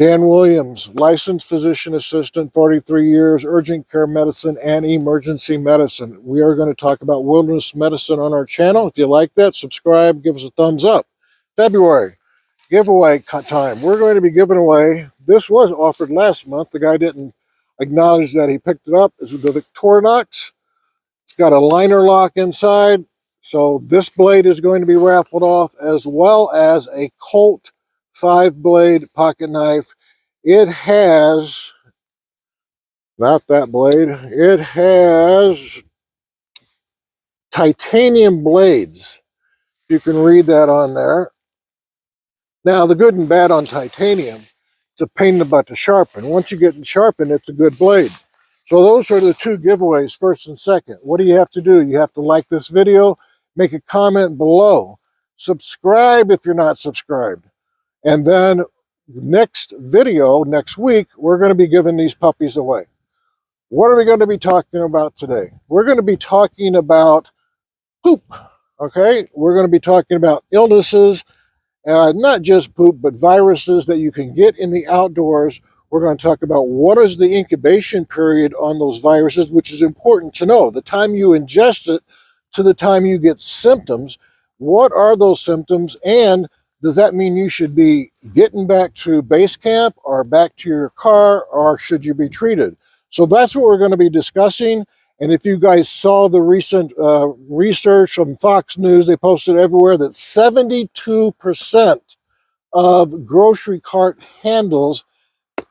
Dan Williams, licensed physician assistant, 43 years, urgent care medicine and emergency medicine. We are going to talk about wilderness medicine on our channel. If you like that, subscribe, give us a thumbs up. February, giveaway time. We're going to be giving away, this was offered last month. The guy didn't acknowledge that he picked it up. It's the Victorinox. It's got a liner lock inside. So this blade is going to be raffled off, as well as a Colt 5-blade pocket knife. It has, not that blade, it has titanium blades. You can read that on there. Now, the good and bad on titanium, it's a pain in the butt to sharpen. Once you get it sharpened, it's a good blade. So those are the two giveaways, first and second. What do you have to do? You have to like this video, make a comment below, subscribe if you're not subscribed. And then next video, next week, we're going to be giving these puppies away. What are we going to be talking about today? We're going to be talking about poop, okay? We're going to be talking about illnesses, not just poop, but viruses that you can get in the outdoors. We're going to talk about what is the incubation period on those viruses, which is important to know. The time you ingest it to the time you get symptoms. What are those symptoms? And does that mean you should be getting back to base camp or back to your car, or should you be treated? So that's what we're going to be discussing. And if you guys saw the recent research from Fox News, they posted everywhere that 72% of grocery cart handles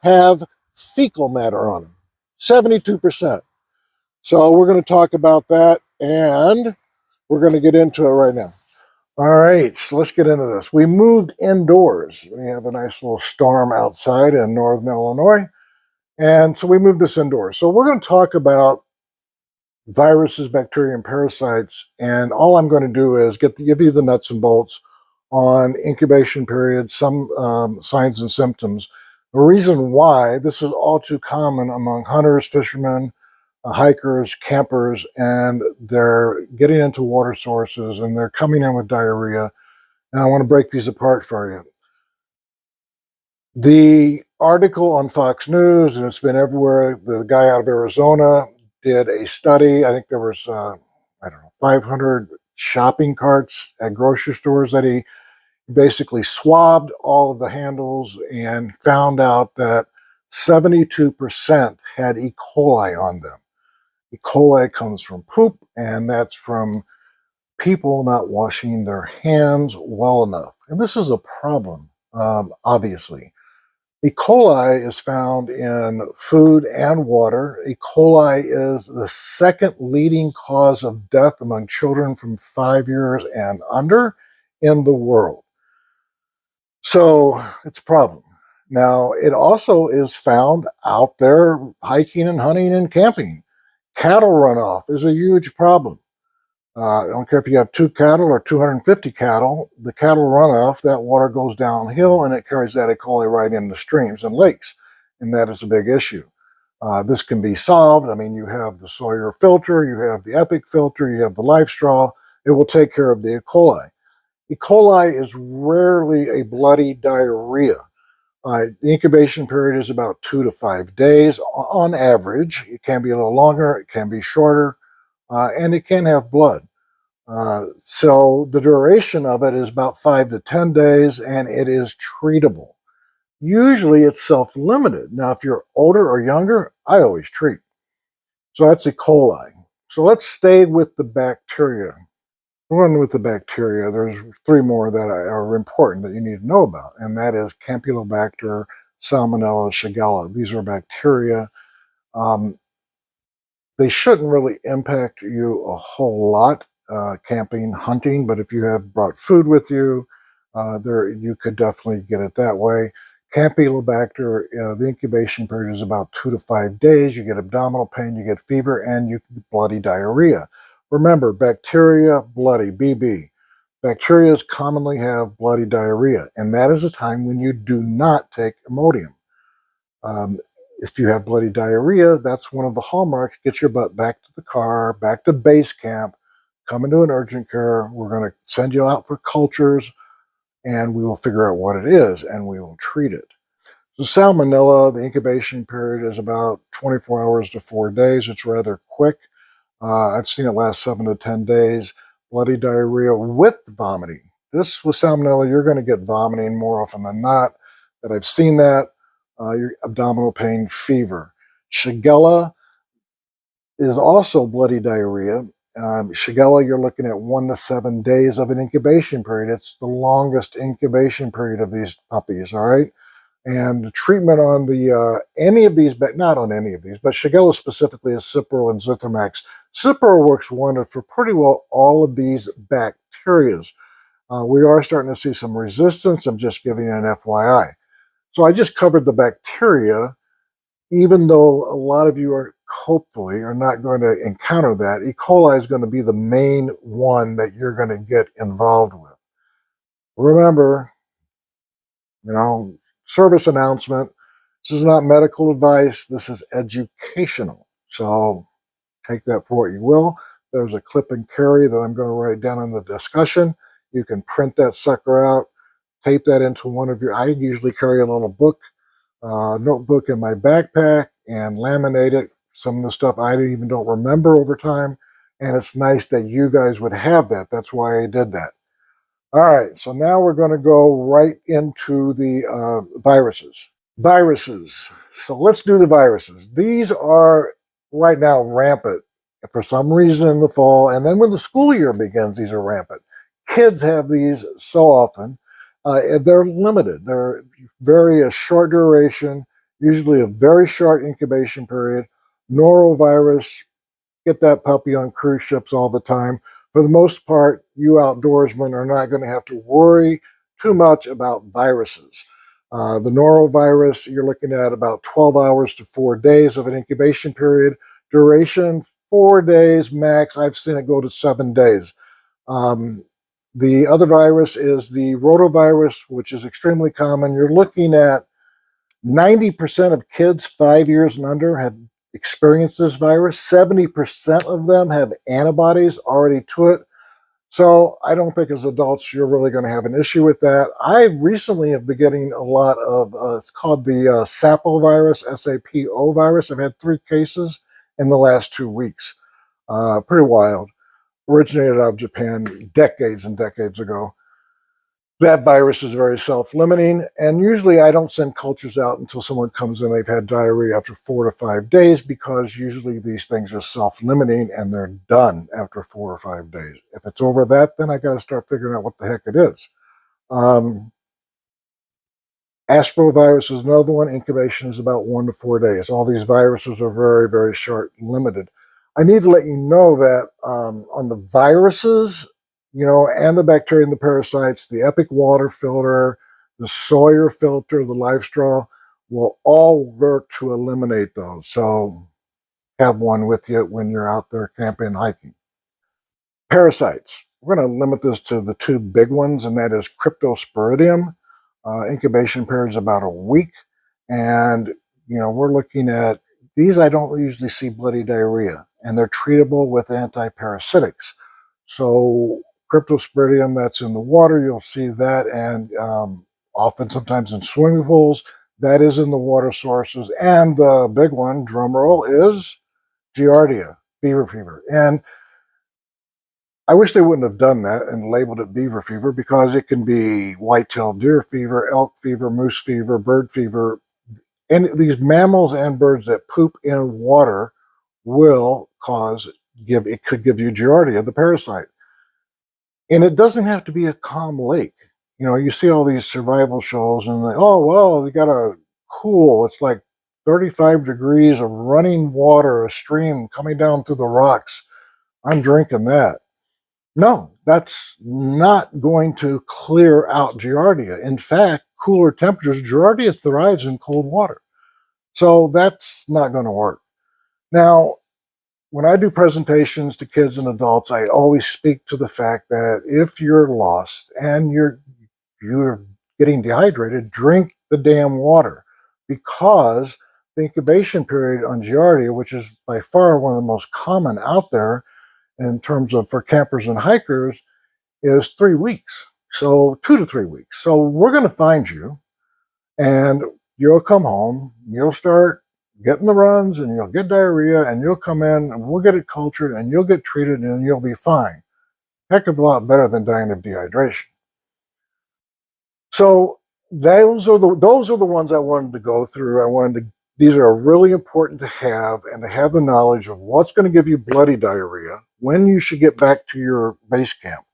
have fecal matter on them. 72%. So we're going to talk about that, and we're going to get into it right now. All right, so let's get into this. We moved indoors. We have a nice little storm outside in northern Illinois, and so we moved this indoors. So we're going to talk about viruses, bacteria, and parasites, and all I'm going to do is give you the nuts and bolts on incubation period, some signs and symptoms. The reason why this is all too common among hunters, fishermen, hikers, campers, and they're getting into water sources and they're coming in with diarrhea. And I want to break these apart for you. The article on Fox News, and it's been everywhere, the guy out of Arizona did a study. I think there was, 500 shopping carts at grocery stores that he basically swabbed all of the handles and found out that 72% had E. coli on them. E. coli comes from poop, and that's from people not washing their hands well enough. And this is a problem, obviously. E. coli is found in food and water. E. coli is the second leading cause of death among children from 5 years and under in the world. So it's a problem. Now, it also is found out there hiking and hunting and camping. Cattle runoff is a huge problem. I don't care if you have 2 cattle or 250 cattle, the cattle runoff, that water goes downhill and it carries that E. coli right into streams and lakes. And that is a big issue. This can be solved. I mean, you have the Sawyer filter, you have the Epic filter, you have the Life Straw. It will take care of the E. coli. E. coli is rarely a bloody diarrhea. The incubation period is about 2 to 5 days on average. It can be a little longer, it can be shorter, and it can have blood. So the duration of it is about 5 to 10 days, and it is treatable. Usually it's self-limited. Now, if you're older or younger, I always treat. So that's E. coli. So let's stay with the bacteria. One with the bacteria, there's 3 more that are important that you need to know about, and that is CAMPYLOBACTER, SALMONELLA, SHIGELLA. These are bacteria. They shouldn't really impact you a whole lot, camping, hunting, but if you have brought food with you, you could definitely get it that way. CAMPYLOBACTER, the incubation period is about 2 to 5 days. You get abdominal pain, you get fever, and you get bloody diarrhea. Remember, bacteria, bloody, BB. Bacteria commonly have bloody diarrhea, and that is a time when you do not take Imodium. If you have bloody diarrhea, that's one of the hallmarks. Get your butt back to the car, back to base camp, come into an urgent care. We're going to send you out for cultures, and we will figure out what it is, and we will treat it. The salmonella, the incubation period is about 24 hours to 4 days. It's rather quick. I've seen it last 7 to 10 days. Bloody diarrhea with vomiting. This with salmonella, you're going to get vomiting more often than not. That I've seen that. Your abdominal pain, fever. Shigella is also bloody diarrhea. Shigella, you're looking at 1 to 7 days of an incubation period. It's the longest incubation period of these puppies, all right? And the treatment on the any of these, but not on any of these, but Shigella specifically is Cipro and Zithromax. Cipro works wonders for pretty well all of these bacterias. We are starting to see some resistance. I'm just giving you an FYI. So I just covered the bacteria, even though a lot of you are hopefully are not going to encounter that. E. coli is going to be the main one that you're going to get involved with. Remember, service announcement. This is not medical advice. This is educational. So take that for what you will. There's a clip and carry that I'm going to write down in the discussion. You can print that sucker out, tape that into one of your, I usually carry a little book, notebook in my backpack and laminate it. Some of the stuff I even don't remember over time. And it's nice that you guys would have that. That's why I did that. All right, so now we're going to go right into the viruses. Viruses. So let's do the viruses. These are right now rampant for some reason in the fall. And then when the school year begins, these are rampant. Kids have these so often. They're limited. They're very short duration, usually a very short incubation period. Norovirus, get that puppy on cruise ships all the time. For the most part, you outdoorsmen are not going to have to worry too much about viruses. The norovirus, you're looking at about 12 hours to 4 days of an incubation period. Duration, 4 days max. I've seen it go to 7 days. The other virus is the rotavirus, which is extremely common. You're looking at 90% of kids 5 years and under have experienced this virus. 70% of them have antibodies already to it. So I don't think as adults you're really going to have an issue with that. I recently have been getting a lot of, it's called the SAPO virus, SAPO virus. I've had 3 cases in the last 2 weeks. Pretty wild. Originated out of Japan decades and decades ago. That virus is very self-limiting, and usually I don't send cultures out until someone comes in, they've had diarrhea after 4 to 5 days, because usually these things are self-limiting and they're done after 4 or 5 days. If it's over that, then I got to start figuring out what the heck it is. Astrovirus is another one. Incubation is about 1 to 4 days. All these viruses are very, very short, limited. I need to let you know that on the viruses, and the bacteria and the parasites, the Epic water filter, the Sawyer filter, the live straw will all work to eliminate those. So have one with you when you're out there camping and hiking. Parasites. We're going to limit this to the 2 big ones, and that is CRYPTOSPORIDIUM. Incubation period is about a week. And, we're looking at these. I don't usually see bloody diarrhea, and they're treatable with antiparasitics. So CRYPTOSPORIDIUM, that's in the water, you'll see that, and often sometimes in swimming pools, that is in the water sources. And the big one, drum roll, is GIARDIA, beaver fever. And I wish they wouldn't have done that and labeled it beaver fever, because it can be white-tailed deer fever, elk fever, moose fever, bird fever. And these mammals and birds that poop in water will it could give you Giardia, the parasite. And it doesn't have to be a calm lake. You see all these survival shows and oh, well, they got a cool, it's like 35 degrees of running water, a stream coming down through the rocks. I'm drinking that. No, that's not going to clear out Giardia. In fact, cooler temperatures, Giardia thrives in cold water. So that's not going to work. Now, when I do presentations to kids and adults, I always speak to the fact that if you're lost and you're getting dehydrated, drink the damn water, because the incubation period on Giardia, which is by far one of the most common out there in terms of for campers and hikers, is 3 weeks. So 2 to 3 weeks. So we're going to find you, and you'll come home, you'll start getting the runs, and you'll get diarrhea, and you'll come in, and we'll get it cultured, and you'll get treated, and you'll be fine. Heck of a lot better than dying of dehydration. So those are the ones I wanted to go through. These are really important to have, and to have the knowledge of what's going to give you bloody diarrhea, when you should get back to your base camp.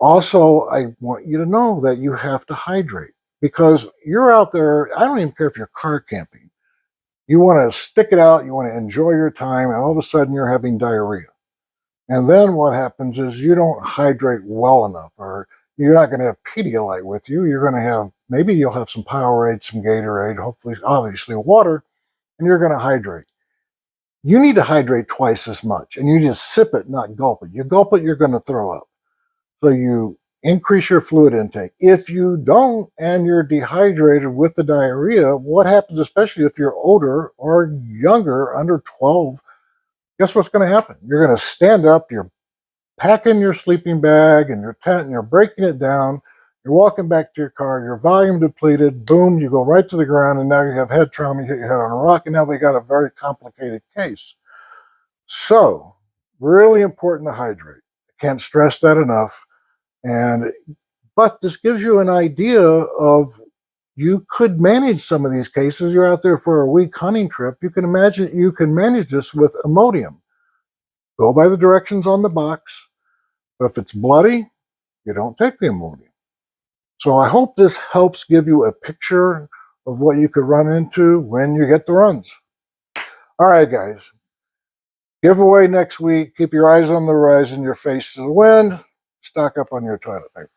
Also, I want you to know that you have to hydrate, because you're out there. I don't even care if you're car camping. You want to stick it out, you want to enjoy your time, and all of a sudden you're having diarrhea. And then what happens is you don't hydrate well enough, or you're not going to have Pedialyte with you. You're going to have, maybe you'll have some Powerade, some Gatorade, hopefully, obviously water, and you're going to hydrate. You need to hydrate twice as much, and you just sip it, not gulp it. You gulp it, you're going to throw up. So you increase your fluid intake. If you don't, and you're dehydrated with the diarrhea, what happens, especially if you're older or younger, under 12, guess what's going to happen? You're going to stand up, you're packing your sleeping bag and your tent, and you're breaking it down. You're walking back to your car, your volume depleted, boom, you go right to the ground, and now you have head trauma, you hit your head on a rock, and now we got a very complicated case. So, really important to hydrate. Can't stress that enough. But this gives you an idea of, you could manage some of these cases. You're out there for a week hunting trip. You can imagine you can manage this with Imodium. Go by the directions on the box. But if it's bloody, you don't take the Imodium. So I hope this helps give you a picture of what you could run into when you get the runs. All right, guys. Giveaway next week. Keep your eyes on the horizon, your face to the wind. Stock up on your toilet paper.